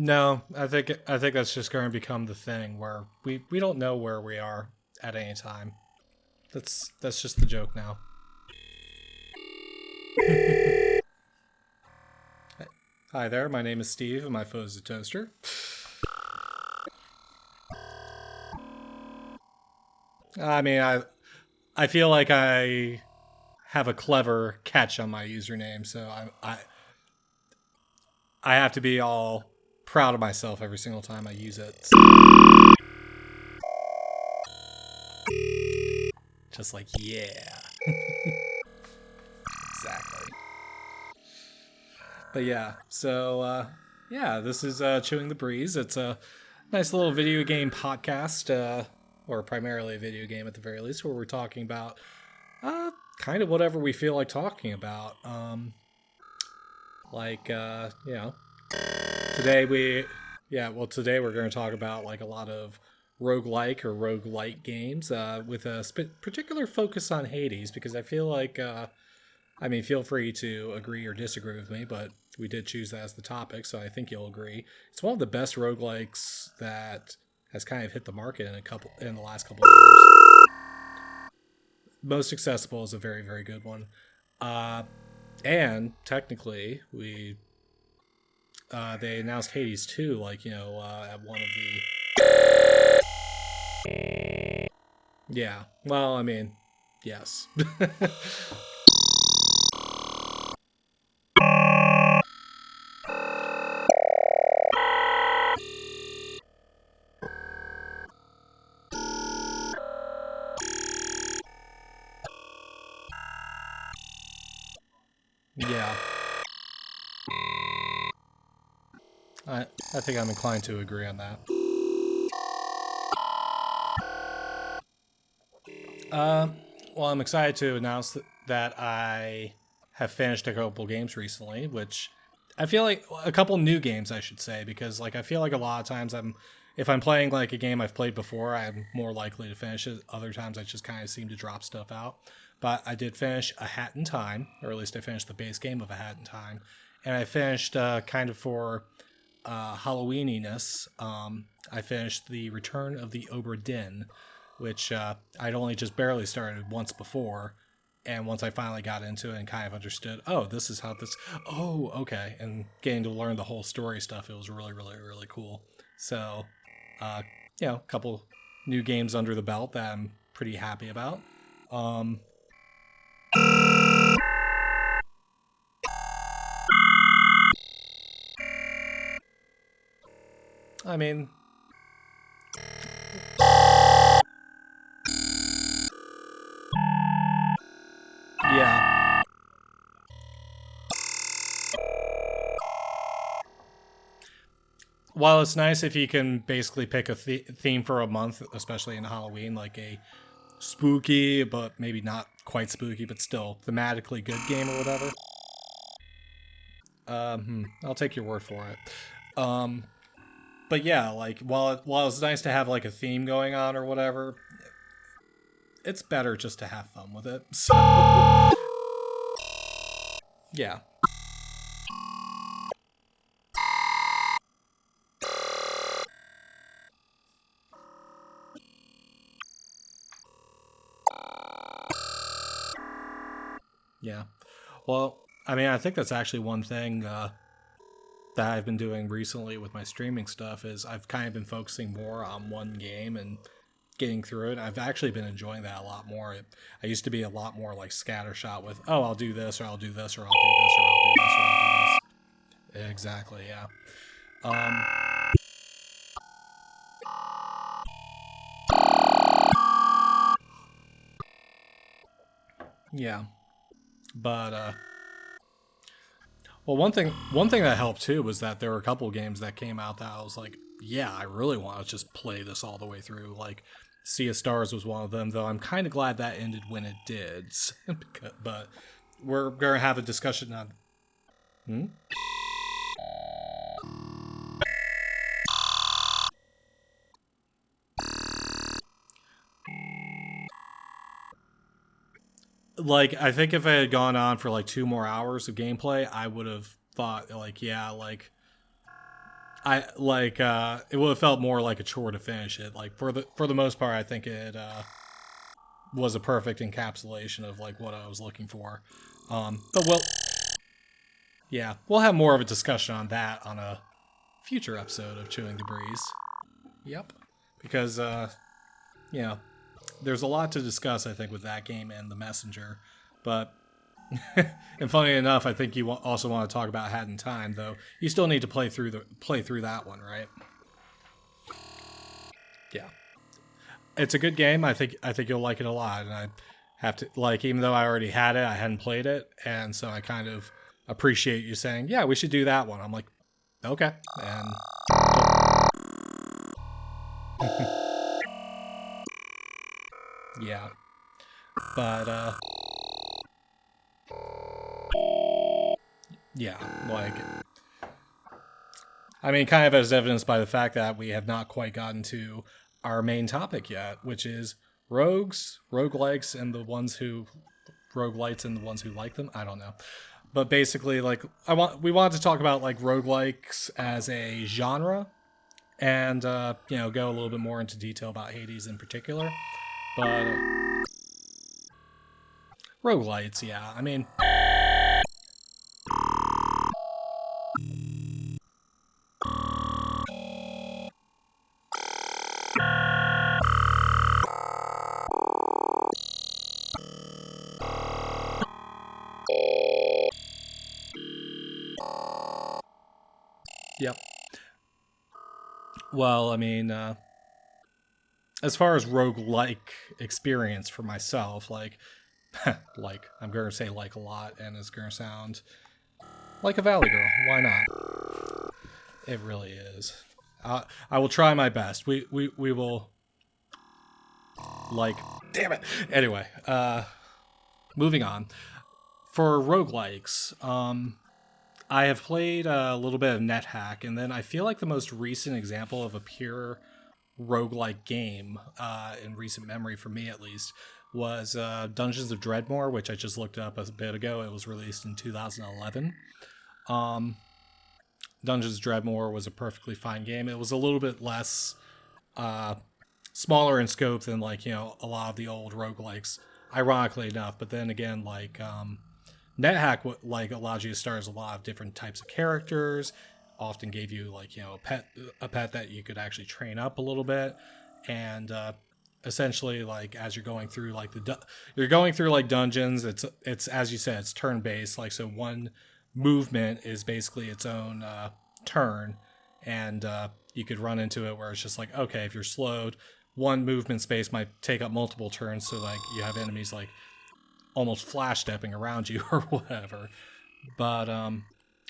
No, I think that's just going to become the thing where we don't know where we are at any time. That's just the joke now. Hi there, my name is Steve, and my foe is a toaster. I mean, I feel like I have a clever catch on my username, so I have to be all proud of myself every single time I use it. Just like, yeah. Exactly. But yeah, so yeah, this is Chewing the Breeze. It's a nice little video game podcast, or primarily a video game at the very least, where we're talking about kind of whatever we feel like talking about. You know, today today we're going to talk about like a lot of roguelike or roguelite games with a particular focus on Hades, because I feel like I mean, feel free to agree or disagree with me, but we did choose that as the topic, so I think you'll agree. It's one of the best roguelikes that has kind of hit the market in the last couple of years. Most accessible is a very, very good one. And technically, they announced Hades 2, like, at one of the... Yeah, well, I mean, yes. Yeah. I think I'm inclined to agree on that. Well, I'm excited to announce that I have finished a couple games recently, which I feel like a couple new games, I should say, because like I feel like a lot of times if I'm playing like a game I've played before, I'm more likely to finish it. Other times I just kind of seem to drop stuff out. But I did finish A Hat in Time, or at least I finished the base game of A Hat in Time, and I finished kind of for Halloweeniness. I finished The Return of the Obra Dinn, which I'd only just barely started once before. And once I finally got into it and kind of understood, oh, this is how this, oh, okay. And getting to learn the whole story stuff, it was really, really, really cool. So, uh, a couple new games under the belt that I'm pretty happy about. I mean, yeah. While it's nice if you can basically pick a theme for a month, especially in Halloween, like a spooky, but maybe not quite spooky, but still thematically good game or whatever. I'll take your word for it. But yeah, like while it's nice to have like a theme going on or whatever, it's better just to have fun with it. So yeah. Yeah. Well, I mean, I think that's actually one thing that I've been doing recently with my streaming stuff is I've kind of been focusing more on one game and getting through it. I've actually been enjoying that a lot more. I used to be a lot more like scattershot with, oh, I'll do this, or I'll do this, or I'll do this, or I'll do this, or I'll do this. Exactly, yeah. Yeah. But well, one thing that helped too was that there were a couple of games that came out that I was like, yeah, I really want to just play this all the way through. Like Sea of Stars was one of them, though I'm kind of glad that ended when it did. But we're gonna have a discussion on. Like, I think if it had gone on for like 2 more hours of gameplay, I would have thought like, yeah, like I like it would have felt more like a chore to finish it. Like for the most part, I think it was a perfect encapsulation of like what I was looking for. But we'll have more of a discussion on that on a future episode of Chewing the Breeze. Yep, because you know, there's a lot to discuss, I think, with that game and The Messenger. But and funny enough, I think you also want to talk about Hat in Time, though. You still need to play through that one, right? Yeah, it's a good game. I think you'll like it a lot, and I have to like, even though I already had it, I hadn't played it, and so I kind of appreciate you saying, "Yeah, we should do that one." I'm like, okay, and yeah, but yeah, like, I mean, kind of as evidenced by the fact that we have not quite gotten to our main topic yet, which is roguelikes, and the ones who roguelites and the ones who like them. I don't know. But basically, like, we wanted to talk about like roguelikes as a genre, and go a little bit more into detail about Hades in particular. But roguelites, yeah. I mean, yep. Well, I mean, as far as roguelike experience for myself, like, like, I'm going to say like a lot, and it's going to sound like a Valley Girl. Why not? It really is. I will try my best. We will, like, damn it. Anyway, moving on. For roguelikes, I have played a little bit of NetHack, and then I feel like the most recent example of a pure roguelike game, in recent memory for me at least, was Dungeons of Dreadmore, which I just looked up a bit ago. It was released in 2011. Dungeons of Dreadmore was a perfectly fine game. It was a little bit less smaller in scope than, like, a lot of the old roguelikes, ironically enough. But then again, like, NetHack, like, allowed you to start as a lot of different types of characters, often gave you, like, a pet that you could actually train up a little bit, and essentially, like, as you're going through like you're going through like dungeons, it's as you said, it's turn based. Like, so one movement is basically its own turn, and you could run into it where it's just like, okay, if you're slowed, one movement space might take up multiple turns, so like you have enemies like almost flash stepping around you or whatever. But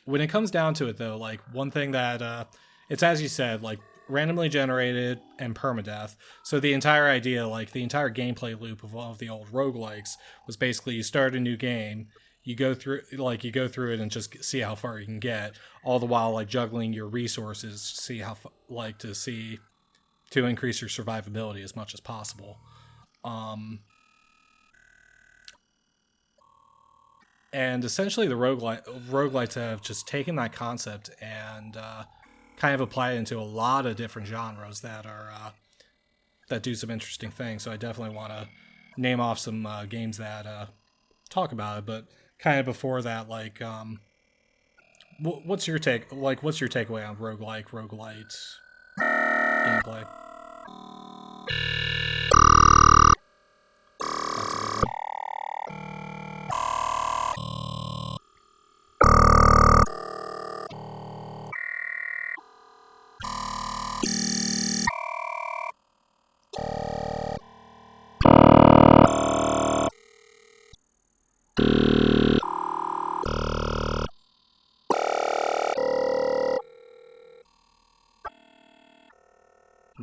when it comes down to it, though, like, one thing that it's, as you said, like, randomly generated and permadeath. So the entire idea, like the entire gameplay loop of all of the old roguelikes, was basically you start a new game, you go through it and just see how far you can get, all the while like juggling your resources to see how to increase your survivability as much as possible. And essentially, the roguelites have just taken that concept and kind of applied it into a lot of different genres that are that do some interesting things. So I definitely want to name off some games that talk about it. But kind of before that, like, what's your take? Like, what's your takeaway on roguelite gameplay? That's a good one.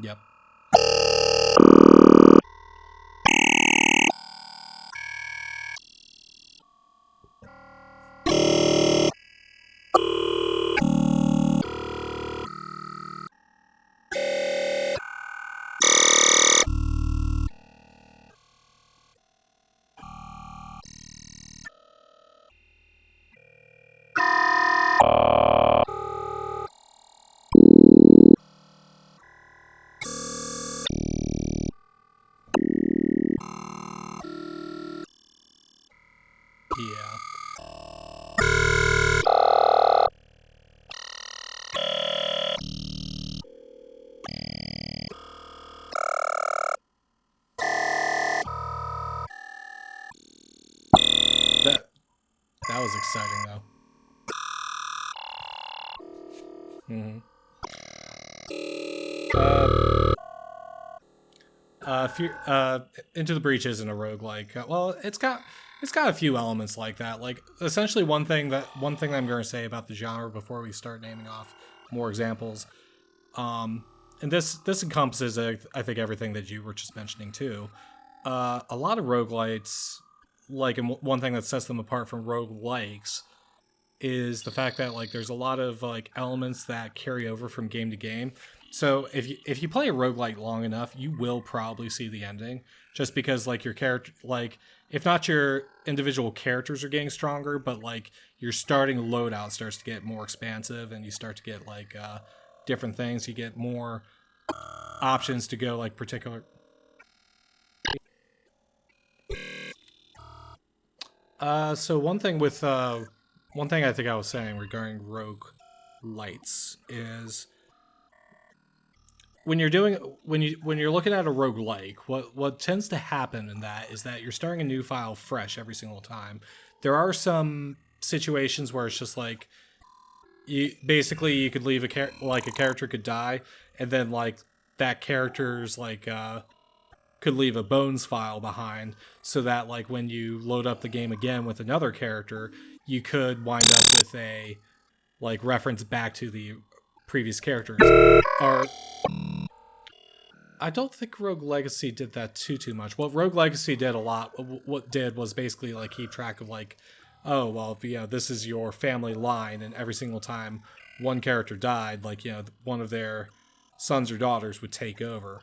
Yep. Yeah. That was exciting though. Mm-hmm. Into the Breach isn't a roguelike. Well, it's got a few elements like that. Like essentially one thing that I'm going to say about the genre before we start naming off more examples. And this encompasses I think everything that you were just mentioning too. A lot of roguelites, like, and one thing that sets them apart from roguelikes is the fact that like there's a lot of like elements that carry over from game to game. So if you play a roguelike long enough, you will probably see the ending, just because like your character, like, if not your individual characters are getting stronger, but like your starting loadout starts to get more expansive, and you start to get like different things. You get more options to go like particular. So one thing I think I was saying regarding rogue lights is when you're looking at a roguelike, what tends to happen in that is that you're starting a new file fresh every single time. There are some situations where it's just like you could leave like a character could die, and then like that character's like could leave a bones file behind, so that like when you load up the game again with another character, you could wind up with a like reference back to the previous characters. Or I don't think Rogue Legacy did that too much. What Rogue Legacy did a lot, what did was basically like keep track of like, oh well, this is your family line, and every single time one character died, like one of their sons or daughters would take over.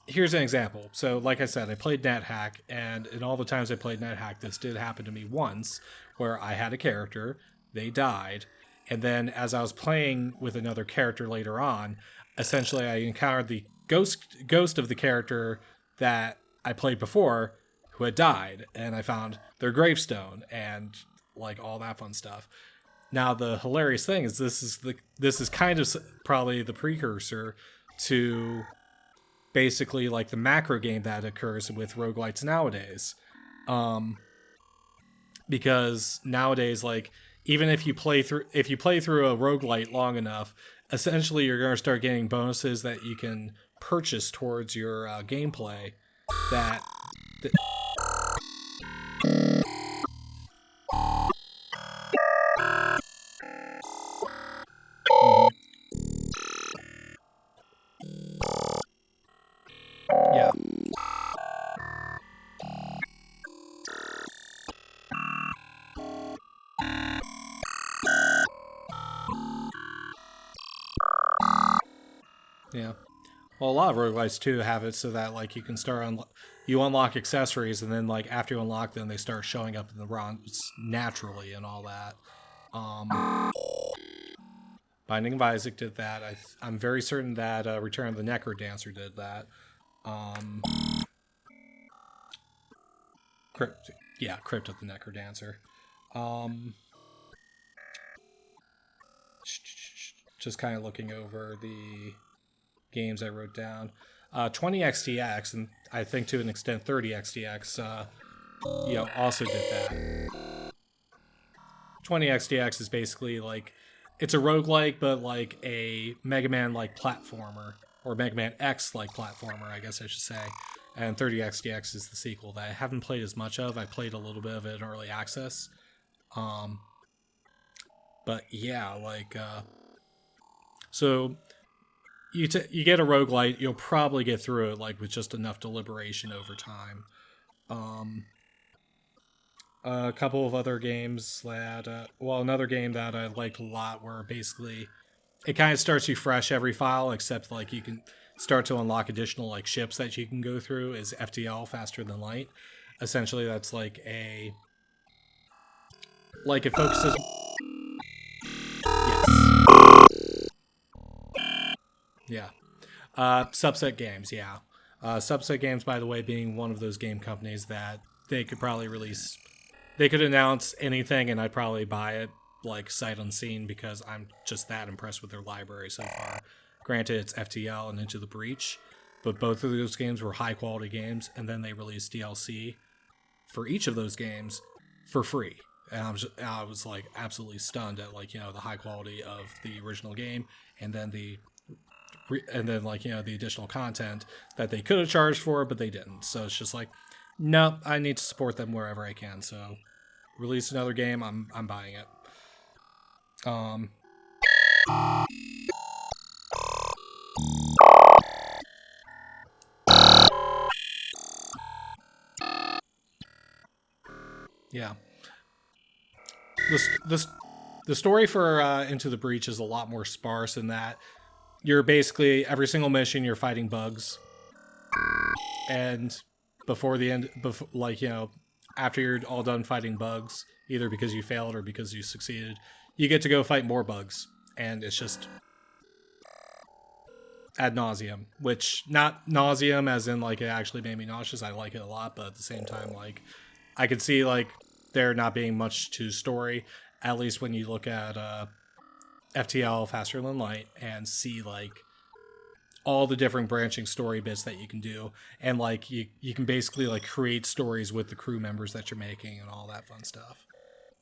Here's an example. So, like I said, I played NetHack, and in all the times I played NetHack, this did happen to me once, where I had a character, they died, and then as I was playing with another character later on, essentially I encountered the ghost of the character that I played before, who had died, and I found their gravestone and like all that fun stuff. Now the hilarious thing is this is kind of probably the precursor to basically like the macro game that occurs with roguelites nowadays. Because nowadays, like, even if you play through a roguelite long enough, essentially you're going to start getting bonuses that you can purchase towards your gameplay that Mhm. Yeah. Yeah. Well, a lot of roguelites too have it so that like you can you unlock accessories, and then like after you unlock them, they start showing up in the runs naturally and all that. Binding of Isaac did that. I'm very certain that Return of the Necrodancer did that. Crypt of the Necrodancer. Just kind of looking over the games I wrote down. 20XTX, and I think to an extent 30XTX, also did that. 20XTX is basically like, it's a roguelike, but like a Mega Man like platformer, or Mega Man X like platformer, I guess I should say. And 30XTX is the sequel that I haven't played as much of. I played a little bit of it in early access. But yeah, like so you get a roguelite, you'll probably get through it like with just enough deliberation over time. A couple of other games that another game that I liked a lot, where basically it kind of starts you fresh every file, except like you can start to unlock additional like ships that you can go through, is FTL, Faster Than Light. Essentially that's like it focuses. Yes. Yeah. Subset Games, yeah. Subset Games, by the way, being one of those game companies that they could probably release they could announce anything and I'd probably buy it like sight unseen because I'm just that impressed with their library so far. Granted, it's FTL and Into the Breach, but both of those games were high quality games, and then they released DLC for each of those games for free. And I was like absolutely stunned at like, you know, the high quality of the original game, and then like, you know, the additional content that they could have charged for, but they didn't. So it's just like, no, I need to support them wherever I can. So release another game, I'm buying it. Yeah. The story for Into the Breach is a lot more sparse in that you're basically every single mission you're fighting bugs, and before the end, like, you know, after you're all done fighting bugs, either because you failed or because you succeeded, you get to go fight more bugs, and it's just ad nauseum. Which, not nauseum as in like it actually made me nauseous. I like it a lot, but at the same time, like, I could see like there not being much to story, at least when you look at FTL Faster Than Light and see like all the different branching story bits that you can do, and like you can basically like create stories with the crew members that you're making and all that fun stuff.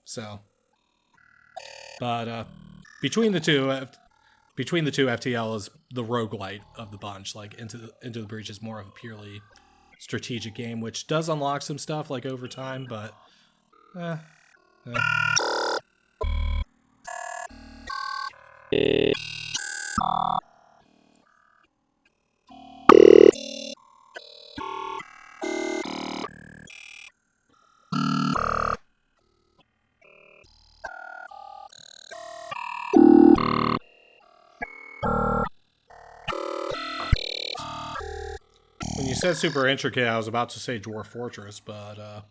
So, but between the two, FTL is the roguelite of the bunch. Like Into the Breach is more of a purely strategic game, which does unlock some stuff like over time, but when you said super intricate, I was about to say Dwarf Fortress, but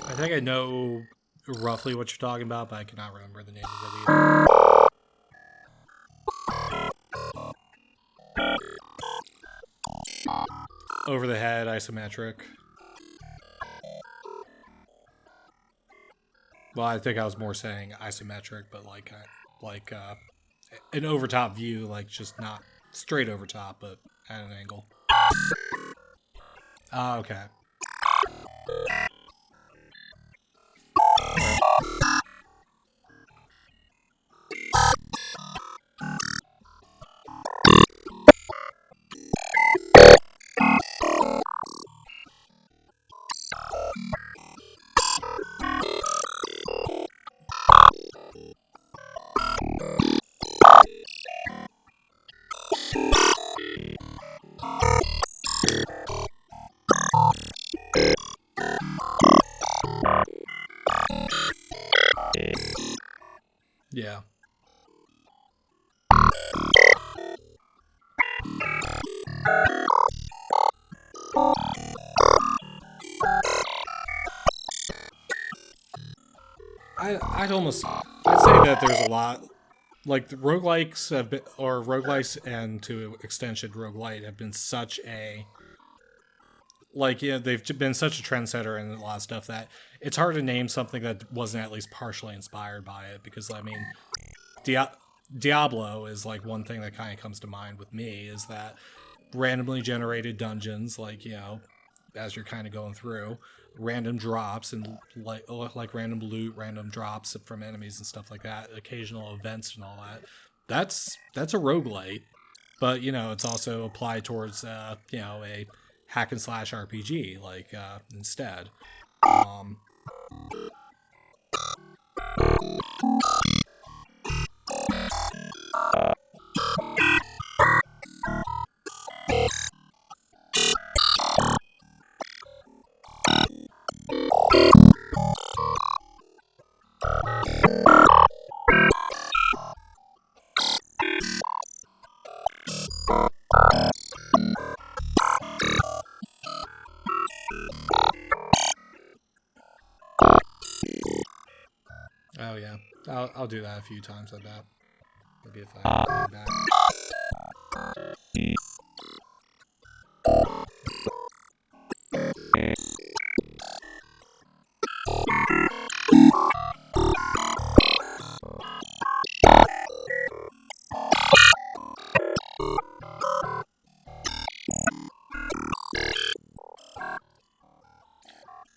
I think I know roughly what you're talking about, but I cannot remember the name of it either. Over the head, isometric. Well, I think I was more saying isometric, but like an overtop view, like just not straight over top, but at an angle. Ah, okay. Yeah. I'd say that there's a lot, like the roguelikes have been, or roguelikes and to extension roguelite have been such a, like, yeah, they've been such a trendsetter in a lot of stuff that it's hard to name something that wasn't at least partially inspired by it, because I mean, Diablo is like one thing that kind of comes to mind with me, is that randomly generated dungeons, like, you know, as you're kind of going through, random drops and like random loot, random drops from enemies and stuff like that, occasional events and all that. That's a roguelite, but you know, it's also applied towards you know, a hack and slash RPG like instead. Oh yeah, I'll do that a few times. I bet. Maybe if I come back.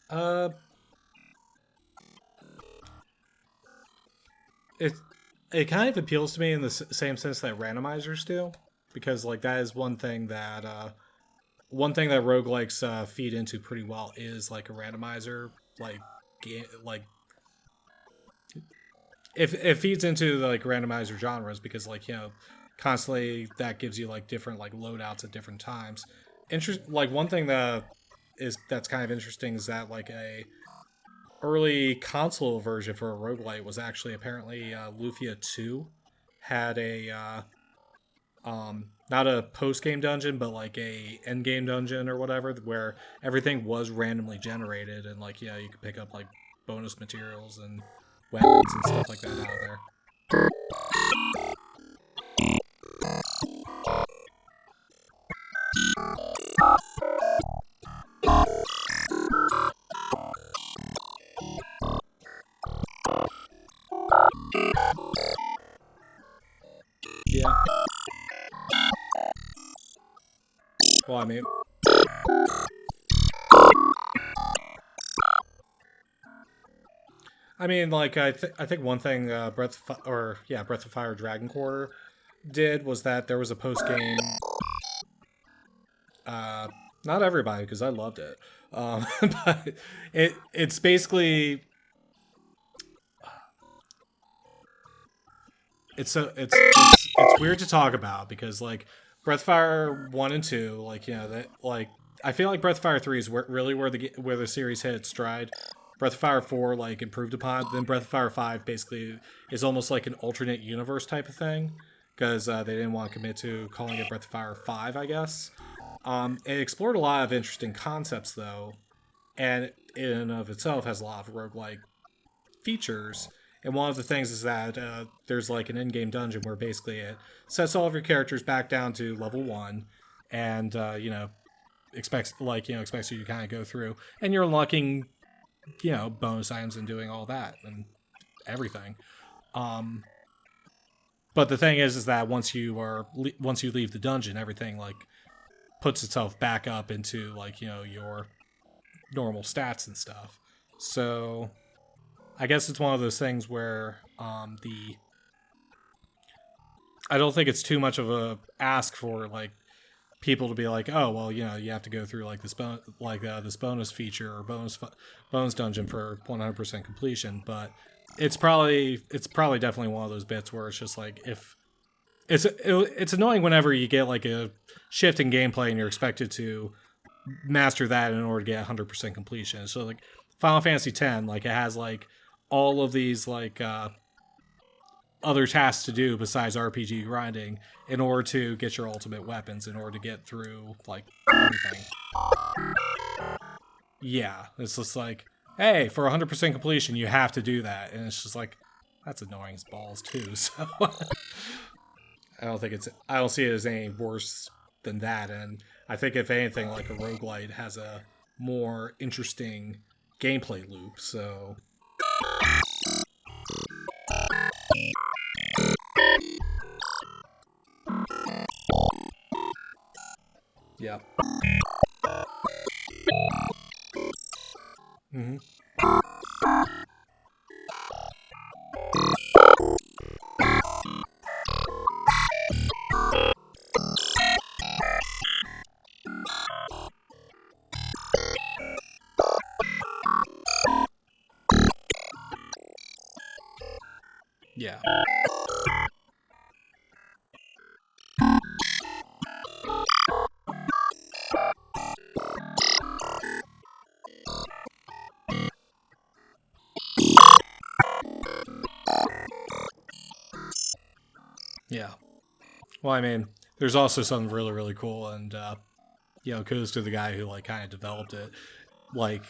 Uh, it it kind of appeals to me in the same sense that randomizers do, because like that is one thing that roguelikes feed into pretty well is like a randomizer, like game, like if it feeds into the like randomizer genres, because like constantly that gives you like different like loadouts at different times. Like one thing that's kind of interesting is that like a early console version for a roguelite was actually apparently Lufia 2 had a not a post game dungeon, but like a end game dungeon or whatever, where everything was randomly generated, and like you could pick up like bonus materials and weapons and stuff like that out of there. Yeah. Well, I mean, like I think one thing Breath of Fire Dragon Quarter did was that there was a post game. Uh, Not everybody, because I loved it, but it's basically it's weird to talk about because like Breath of Fire 1 and 2, like that like I feel like Breath of Fire 3 is really where the series hit its stride. Breath of Fire 4 like improved upon, then Breath of Fire 5 basically is almost like an alternate universe type of thing, because they didn't want to commit to calling it Breath of Fire 5, I guess. It explored a lot of interesting concepts though, and in and of itself has a lot of roguelike features. And one of the things is that there's like an in-game dungeon where basically it sets all of your characters back down to level 1, and expects you to kind of go through, and you're unlocking bonus items and doing all that and everything. But the thing is that once you leave the dungeon, everything like puts itself back up into like your normal stats and stuff. So I guess it's one of those things where the I don't think it's too much of a ask for like people to be like, oh well, you have to go through like this bonus feature or bonus dungeon for 100% completion. But it's probably definitely one of those bits where it's just like if it's annoying whenever you get like a shift in gameplay and you're expected to master that in order to get 100% completion. So like Final Fantasy X, like it has like all of these like other tasks to do besides RPG grinding in order to get your ultimate weapons, in order to get through like everything. Yeah, it's just like, hey, for 100% completion, you have to do that, and it's just like that's annoying as balls too. So I don't see it as any worse than that, and I think if anything, like a roguelite has a more interesting gameplay loop. So yeah. Mm-hmm. Yeah. Yeah. Well, I mean, there's also something really, really cool, and kudos to the guy who like kind of developed it. Like,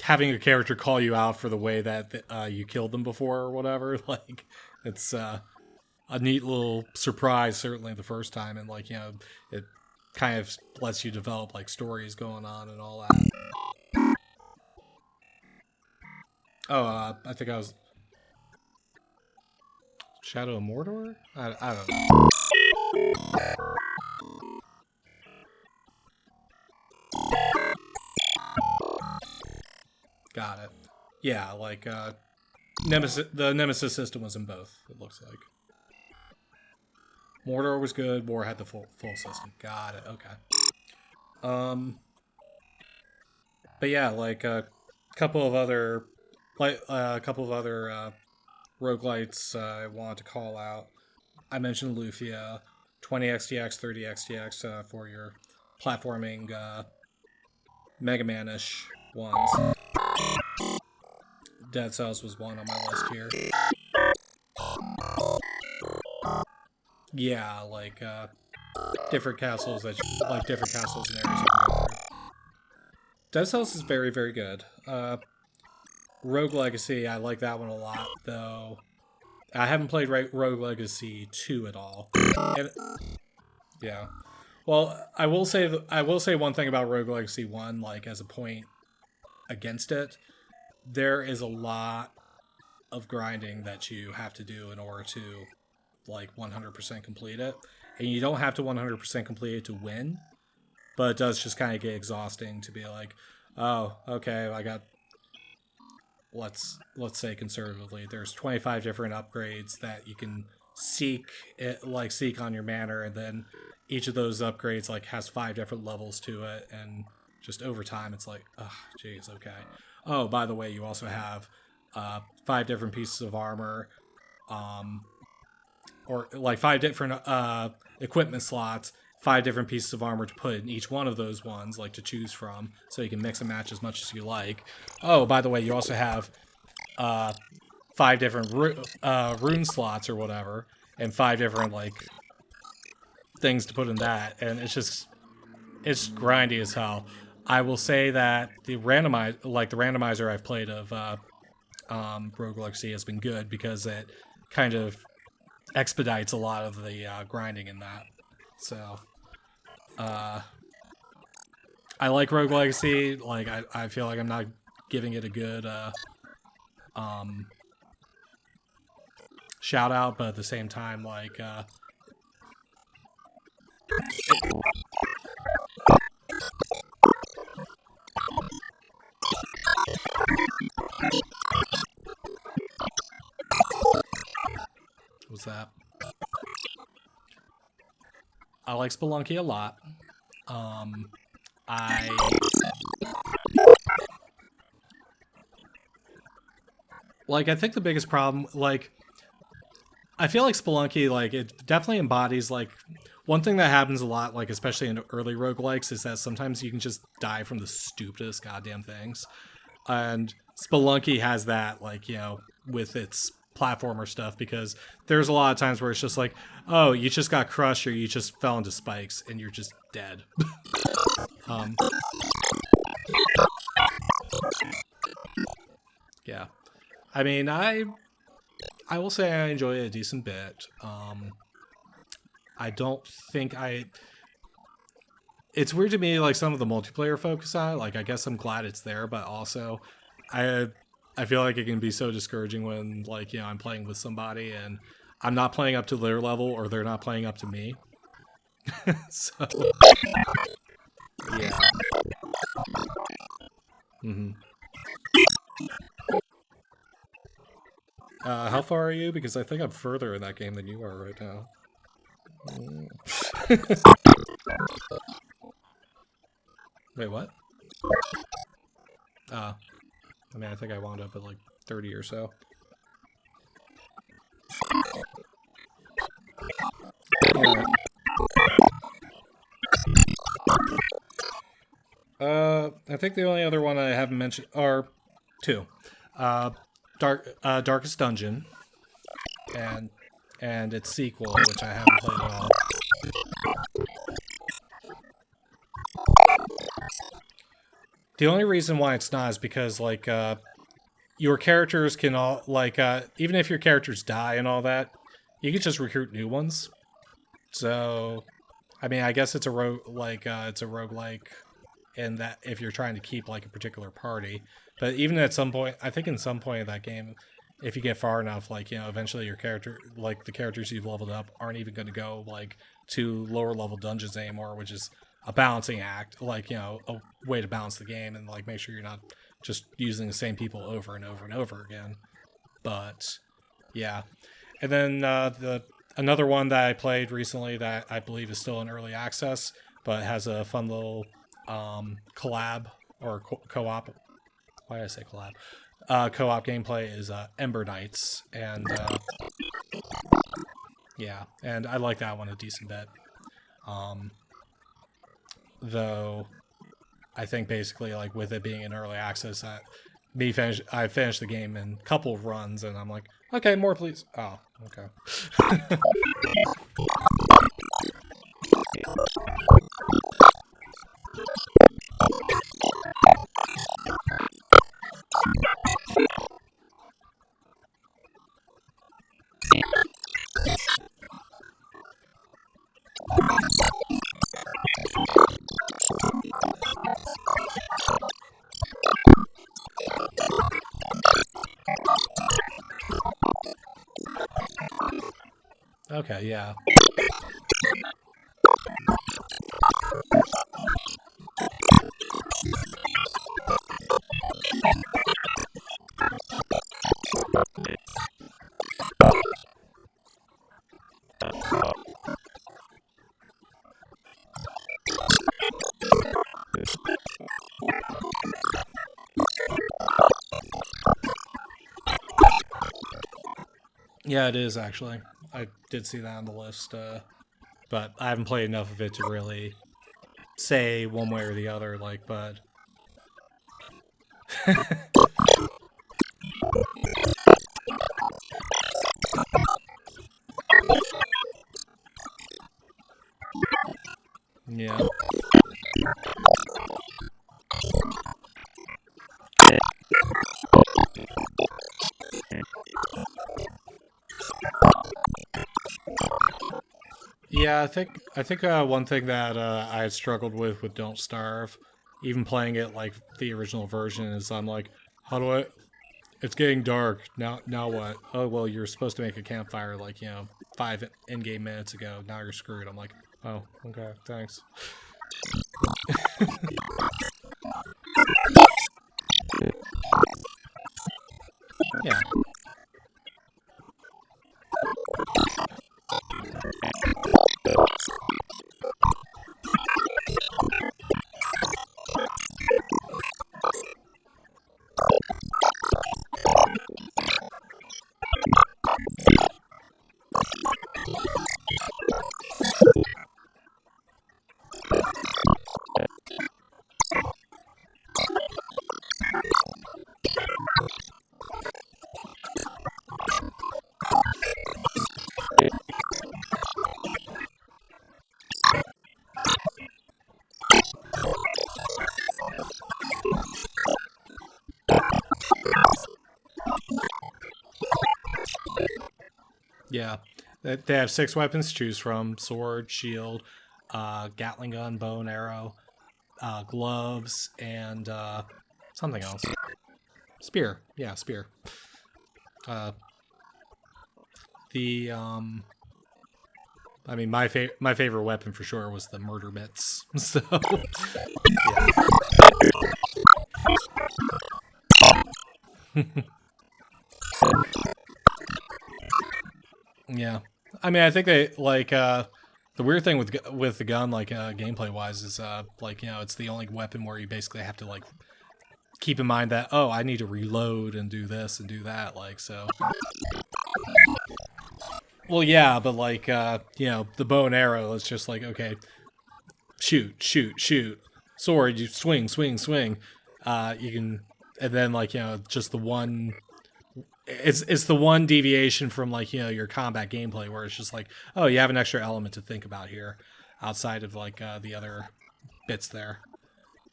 having a character call you out for the way that you killed them before or whatever. Like, it's a neat little surprise, certainly the first time, and like, you know, it kind of lets you develop like stories going on and all that. Oh, I think I was Shadow of Mordor. I don't know. Got it. Yeah, like Nemesis. The Nemesis system was in both. It looks like Mordor was good. War had the full system. Got it. Okay. But yeah, like a couple of other roguelites I wanted to call out. I mentioned Lufia, 20xdx, 30xdx for your platforming Mega Man-ish ones. Dead Cells was one on my list here. Yeah, like different castles and areas you can go through. Dead Cells is very, very good. Rogue Legacy, I like that one a lot, though. I haven't played Rogue Legacy 2 at all. And, yeah. Well, I will say one thing about Rogue Legacy 1, like as a point against it. There is a lot of grinding that you have to do in order to like 100% complete it. And you don't have to 100% complete it to win, but it does just kind of get exhausting to be like, oh, okay, I got, let's say conservatively, there's 25 different upgrades that you can seek on your manor, and then each of those upgrades like has 5 different levels to it, and just over time it's like, oh, geez, okay. Oh, by the way, you also have 5 different pieces of armor, or like 5 different equipment slots, 5 different pieces of armor to put in each one of those ones, like to choose from, so you can mix and match as much as you like. Oh, by the way, you also have 5 different rune slots or whatever, and 5 different like things to put in that, and it's grindy as hell. I will say that the randomizer I've played of Rogue Legacy has been good because it kind of expedites a lot of the grinding in that. So, I like Rogue Legacy. Like, I feel like I'm not giving it a good shout out, but at the same time, like, what's that? I like Spelunky a lot. I think the biggest problem, like, I feel like Spelunky, like, it definitely embodies, like, one thing that happens a lot, like, especially in early roguelikes, is that sometimes you can just die from the stupidest goddamn things. And Spelunky has that, like, you know, with its platformer stuff, because there's a lot of times where it's just like, oh, you just got crushed or you just fell into spikes and you're just dead. Yeah. I mean, I will say I enjoy it a decent bit. I don't think it's weird to me, like, some of the multiplayer focus on it. Like, I guess I'm glad it's there, but also I feel like it can be so discouraging when, like, you know, I'm playing with somebody and I'm not playing up to their level or they're not playing up to me. So, yeah. Mm-hmm. How far are you? Because I think I'm further in that game than you are right now. Wait, what? I mean, I think I wound up at like 30 or so. Yeah. I think the only other one I haven't mentioned are 2. Darkest Dungeon and its sequel, which I haven't played at all. The only reason why it's not is because like your characters can all like even if your characters die and all that, you can just recruit new ones. So, I mean, I guess it's a it's a roguelike in that if you're trying to keep like a particular party. But even at some point, I think in some point of that game, if you get far enough, like, you know, eventually your character, like the characters you've leveled up aren't even going to go like to lower level dungeons anymore, which is a balancing act, like, you know, a way to balance the game and like make sure you're not just using the same people over and over and over again. But yeah. And then the another one that I played recently that I believe is still in early access, but has a fun little collab or co-op. Why did I say collab? Co-op gameplay is Ember Knights, and yeah, and I like that one a decent bit. Though I think basically like with it being in early access, I finished the game in a couple of runs, and I'm like, okay, more please. Oh, okay. Okay, yeah. Yeah, it is actually. I did see that on the list, but I haven't played enough of it to really say one way or the other. Like, but yeah, yeah. I think one thing that I had struggled with Don't Starve, even playing it like the original version, is I'm like, how do I? It's getting dark now. Now what? Oh well, you're supposed to make a campfire like, you know, 5 in-game minutes ago. Now you're screwed. I'm like, oh, okay, thanks. Yeah, yeah. They have 6 weapons to choose from: sword, shield, Gatling gun, bow and arrow, gloves, and something else. Spear. Yeah, spear. Uh, the I mean, my favorite weapon for sure was the murder bits. So yeah, I mean, I think they like the weird thing with the gun, like gameplay wise, is like, you know, it's the only weapon where you basically have to like keep in mind that, oh, I need to reload and do this and do that, like, so. Well, yeah, but like you know, the bow and arrow is just like, okay, shoot, shoot, shoot. Sword, you swing, swing, swing. You can, and then like, you know, just the one. It's the one deviation from like, you know, your combat gameplay where it's just like, oh, you have an extra element to think about here, outside of like the other bits there.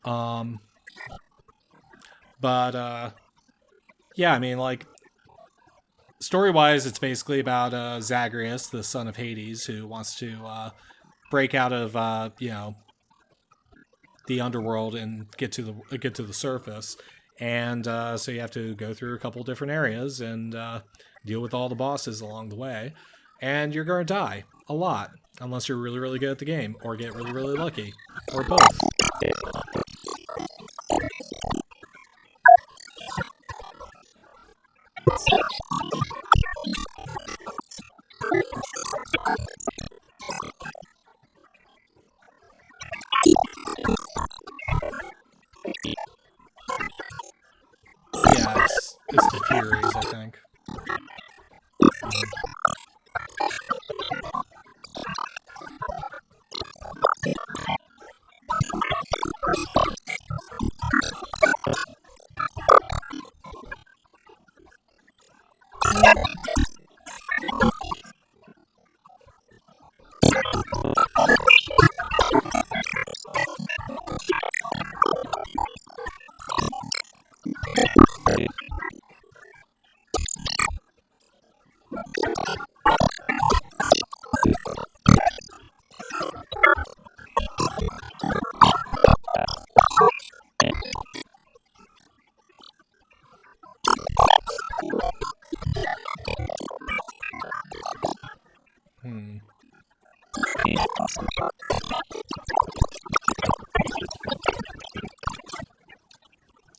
Um, But yeah, I mean, like, story-wise, it's basically about Zagreus, the son of Hades, who wants to break out of the underworld and get to the surface. And so you have to go through a couple different areas and deal with all the bosses along the way. And you're going to die a lot, unless you're really, really good at the game, or get really, really lucky, or both. Yeah, it's the Furies, I think.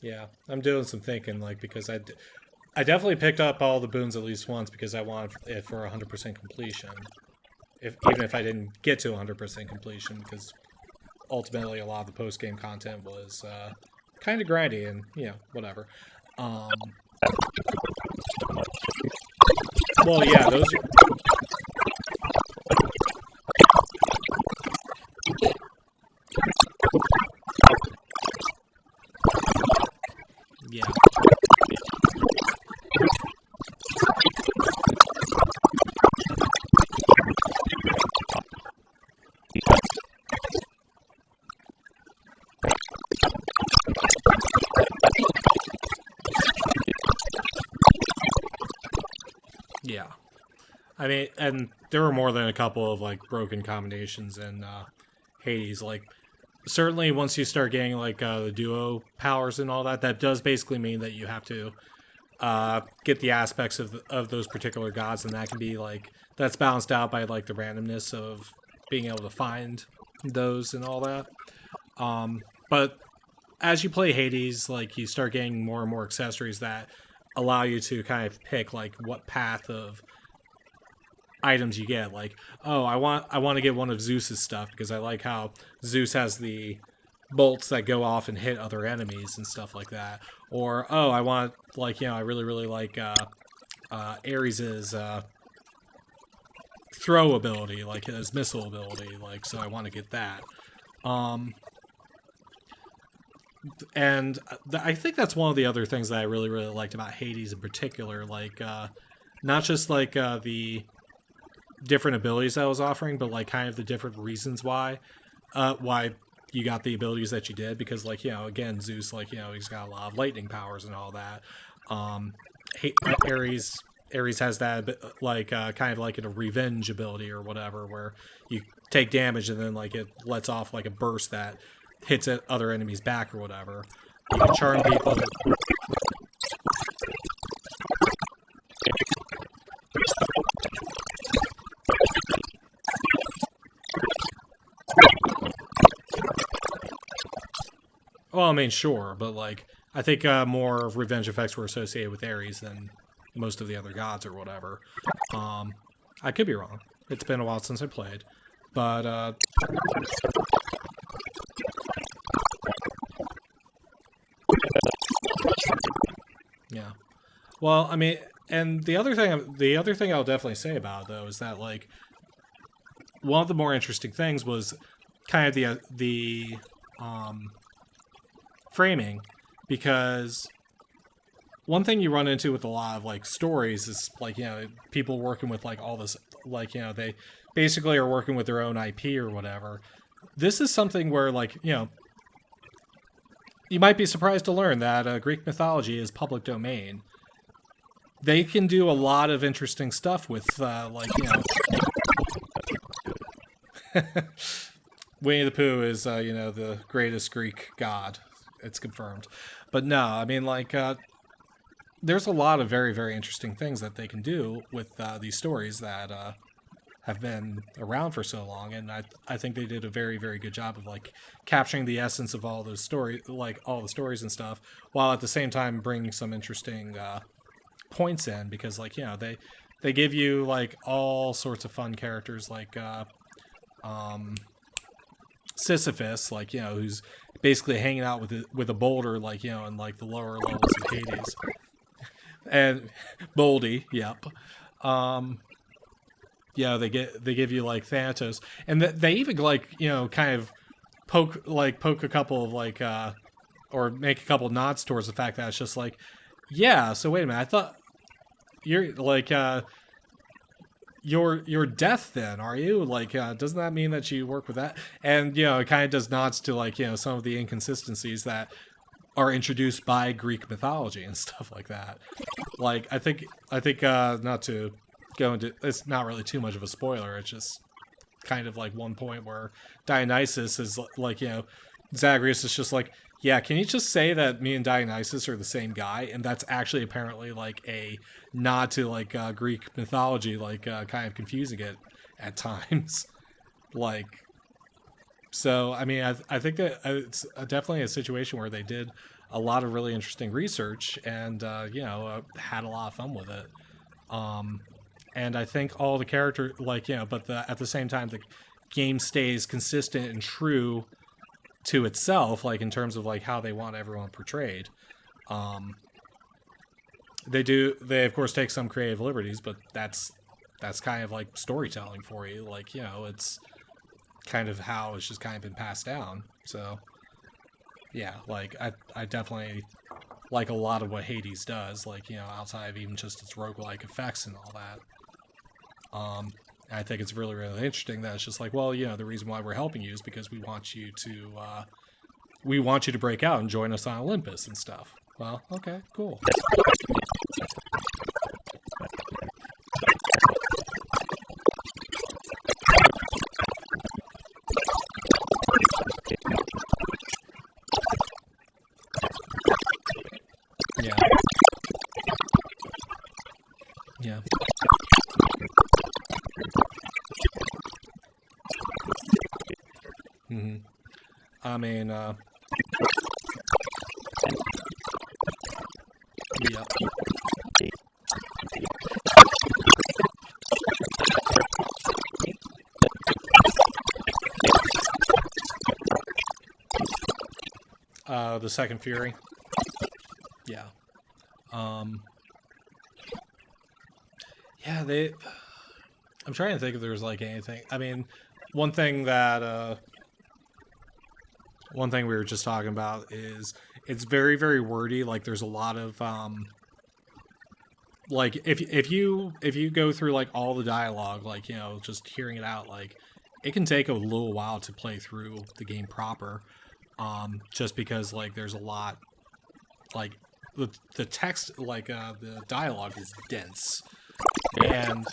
Yeah, I'm doing some thinking, like, because I definitely picked up all the boons at least once because I wanted it for 100% completion. Even if I didn't get to 100% completion, because ultimately a lot of the post-game content was kind of grindy and, whatever. Well, yeah, those are... Yeah. Yeah. I mean, and there were more than a couple of, like, broken combinations in Hades. Like, certainly once you start getting, like, the duo powers and all that, that does basically mean that you have to get the aspects of those particular gods, and that can be, like, that's balanced out by, like, the randomness of being able to find those and all that. But as you play Hades, like, you start getting more and more accessories that allow you to kind of pick, like, what path of items you get. Like, oh, I want to get one of Zeus's stuff because I like how Zeus has the bolts that go off and hit other enemies and stuff like that. Or, oh, I want, like, I really, really like Ares's throw ability, like his missile ability, like, so I want to get that. And I think that's one of the other things that I really, really liked about Hades in particular, like, not just, like, the different abilities that I was offering, but, like, kind of the different reasons why you got the abilities that you did, because, like, again, Zeus, like, he's got a lot of lightning powers and all that. Ares has that, like, kind of like a revenge ability or whatever, where you take damage and then, like, it lets off, like, a burst that hits at other enemies' back or whatever. You can charm people. Well, I mean, sure, but, like, I think more revenge effects were associated with Ares than most of the other gods or whatever. I could be wrong. It's been a while since I played. But, yeah. Well, I mean, and the other thing I'll definitely say about it, though, is that, like, one of the more interesting things was kind of the framing, because one thing you run into with a lot of, like, stories is, like, people working with, like, all this, like, they basically are working with their own IP or whatever. This is something where, like, you might be surprised to learn that Greek mythology is public domain. They can do a lot of interesting stuff with, like, you know... Winnie the Pooh is, you know, the greatest Greek god. It's confirmed. But no, I mean, like, there's a lot of very, very interesting things that they can do with these stories that have been around for so long. And I think they did a very, very good job of, like, capturing the essence of all those stories, like, all the stories and stuff, while at the same time bringing some interesting points in. Because, like, you know, they give you, like, all sorts of fun characters, like... Sisyphus, like, you know, who's basically hanging out with a boulder, like, you know, in like the lower levels of Hades, and Boldy, yep. Yeah, they give you like Thanatos, and they even, like, you know, kind of poke a couple of, like, or make a couple of nods towards the fact that it's just like, yeah, so wait a minute, I thought you're like You're deaf then, are you? Like, doesn't that mean that you work with that? And, you know, it kind of does nods to, like, you know, some of the inconsistencies that are introduced by Greek mythology and stuff like that. Like, I think, not to go into, it's not really too much of a spoiler. It's just kind of like one point where Dionysus is like, you know, Zagreus is just like, yeah, can you just say that me and Dionysus are the same guy? And that's actually apparently like a nod to, like, Greek mythology, like, kind of confusing it at times. Like, so, I mean, I think that it's definitely a situation where they did a lot of really interesting research and, you know, had a lot of fun with it. And I think all the characters, like, you know, but at the same time, the game stays consistent and true to itself, like, in terms of, like, how they want everyone portrayed. They of course take some creative liberties, but that's kind of like storytelling for you. Like, you know, it's kind of how it's just kind of been passed down. So yeah, like, I definitely like a lot of what Hades does, like, you know, outside of even just its roguelike effects and all that. I think it's really, really interesting that it's just like, well, you know, the reason why we're helping you is because we want you to break out and join us on Olympus and stuff. Well, okay, cool. Yeah. Yeah. Mm-hmm. I mean, yeah. The Second Fury. Yeah. Yeah, I'm trying to think if there's, like, anything. I mean, one thing we were just talking about is it's very, very wordy. Like, there's a lot of, like, if you go through, like, all the dialogue, like, you know, just hearing it out, like, it can take a little while to play through the game proper. Just because, like, there's a lot, like, the text, like, the dialogue is dense, and,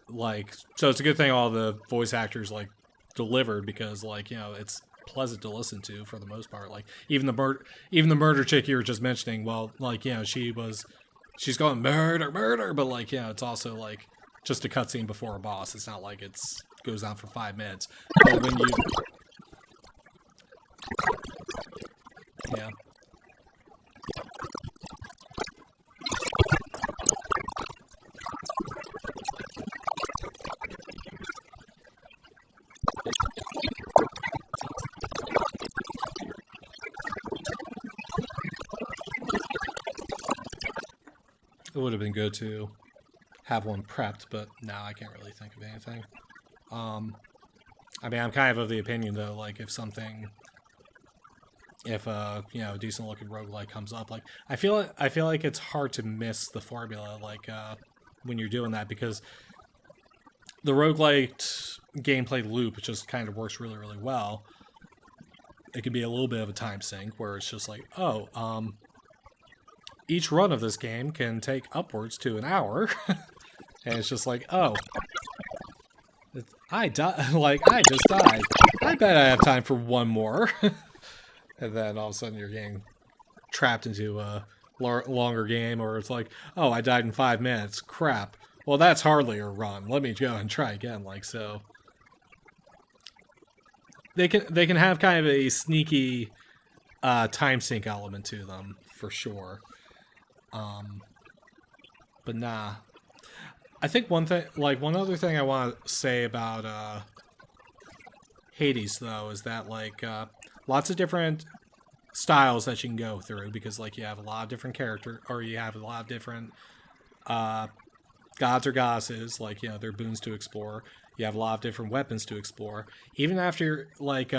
like, so it's a good thing all the voice actors, like, delivered, because, like, you know, it's pleasant to listen to for the most part. Like, even the murder chick you were just mentioning, well, like, you know, she's going murder, but, like, you know, it's also, like, just a cutscene before a boss. It's not like it's goes on for 5 minutes. But when you... Yeah. It would have been good to have one prepped, but now I can't really think of anything. I mean, I'm kind of the opinion, though, like, if you know, a decent looking roguelike comes up, like, I feel like it's hard to miss the formula, like, when you're doing that, because the roguelike gameplay loop just kind of works really, really well. it can be a little bit of a time sink where it's just like, oh, each run of this game can take upwards to an hour. And it's just like, oh, I just died. I bet I have time for one more. And then all of a sudden you're getting trapped into a longer game, or it's like, oh, I died in 5 minutes. Crap. Well, that's hardly a run. Let me go and try again. Like, so they can have kind of a sneaky time sink element to them for sure. But nah. I think one other thing I want to say about Hades though is that like lots of different styles that you can go through, because like you have a lot of different characters, or you have a lot of different gods or goddesses, like, you know, they're boons to explore. You have a lot of different weapons to explore. Even after like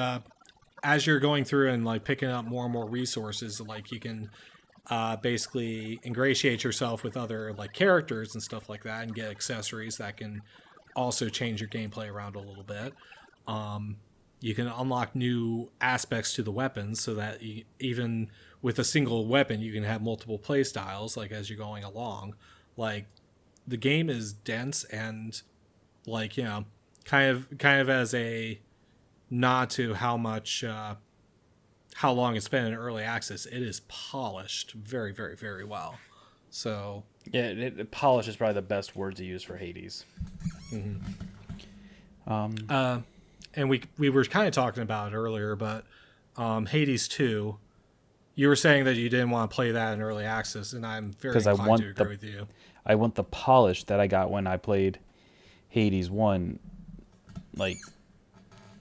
as you're going through and like picking up more and more resources, like you can basically ingratiate yourself with other like characters and stuff like that, and get accessories that can also change your gameplay around a little bit. You can unlock new aspects to the weapons, so that even with a single weapon, you can have multiple play styles, like as you're going along. Like, the game is dense, and like, you know, kind of as a nod to how long it's been in early access, it is polished very, very, very well. So yeah, polish is probably the best word to use for Hades. Mm-hmm. And we were kind of talking about it earlier, but Hades 2, you were saying that you didn't want to play that in early access, and I'm very inclined to agree with you. I want the polish that I got when I played Hades 1, like,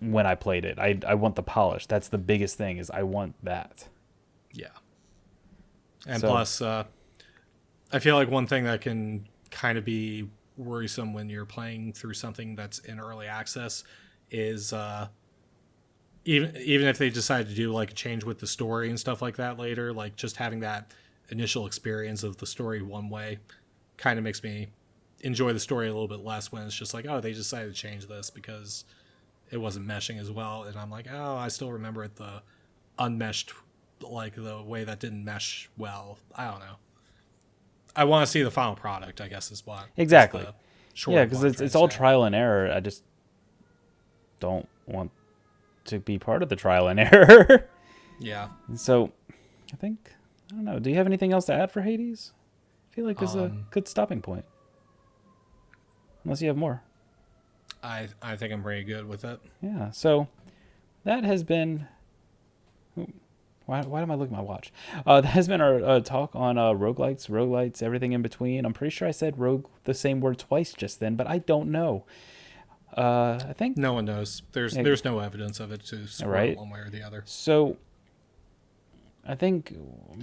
when I played it. I want the polish. That's the biggest thing, is I want that. Yeah. And plus, I feel like one thing that can kind of be worrisome when you're playing through something that's in early access is even if they decide to do like a change with the story and stuff like that later, like just having that initial experience of the story one way kind of makes me enjoy the story a little bit less, when it's just like, oh, they decided to change this because it wasn't meshing as well, and I'm like, oh, I still remember it the unmeshed, like the way that didn't mesh well. I don't know. I want to see the final product, I guess, is what exactly. Yeah, because it's all trial and error. I just don't want to be part of the trial and error. Yeah. So I don't know. Do you have anything else to add for Hades? I feel like this is a good stopping point. Unless you have more. I think I'm pretty good with it. Yeah, so that has been... Why am I looking at my watch? That has been our talk on roguelites, everything in between. I'm pretty sure I said the same word twice just then, but I don't know. I think... No one knows. There's no evidence of it to support one way or the other. So, I think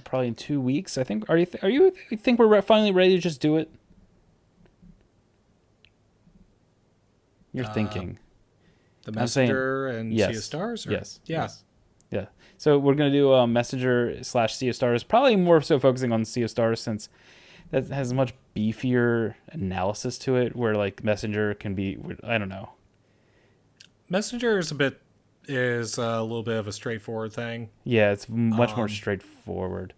probably in 2 weeks, I think... You think we're finally ready to just do it? You're thinking. The Messenger and yes. Sea of Stars? Or? Yes. Yeah. Yes. Yeah. So we're going to do a Messenger / Sea of Stars, probably more so focusing on Sea of Stars, since that has a much beefier analysis to it, where like Messenger can be, I don't know. Messenger is a little bit of a straightforward thing. Yeah, it's much more straightforward.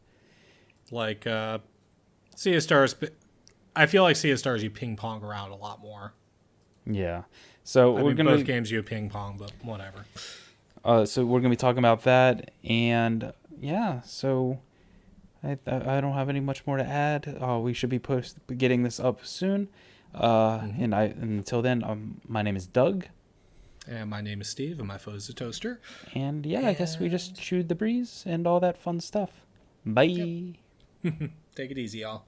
Like Sea of Stars, I feel like Sea of Stars you ping pong around a lot more. Yeah. So we're going to both games you ping pong, but whatever. So we're going to be talking about that, and yeah, so I don't have any much more to add. We should be getting this up soon. And until then, my name is Doug. And my name is Steve, and my foe is the Toaster. And yeah, I guess we just chewed the breeze and all that fun stuff. Bye. Yep. Take it easy, y'all.